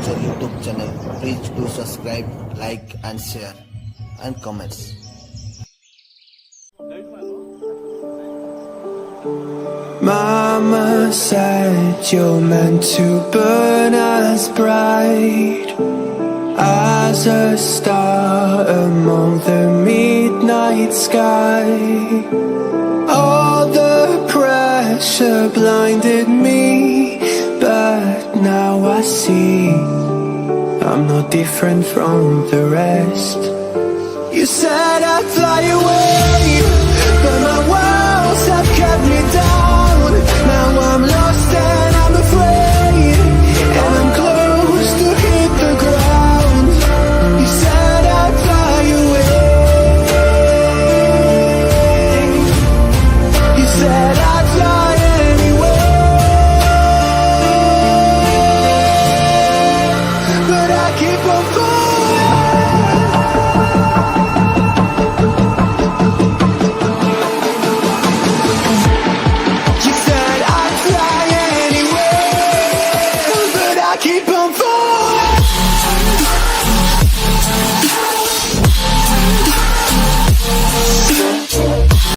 future YouTube channel. Please do subscribe, like and share and comments. Mama said you're meant to burn as bright as a star among the midnight sky. All the pressure blinded me, but now I see I'm not different from the rest. You said I'd fly away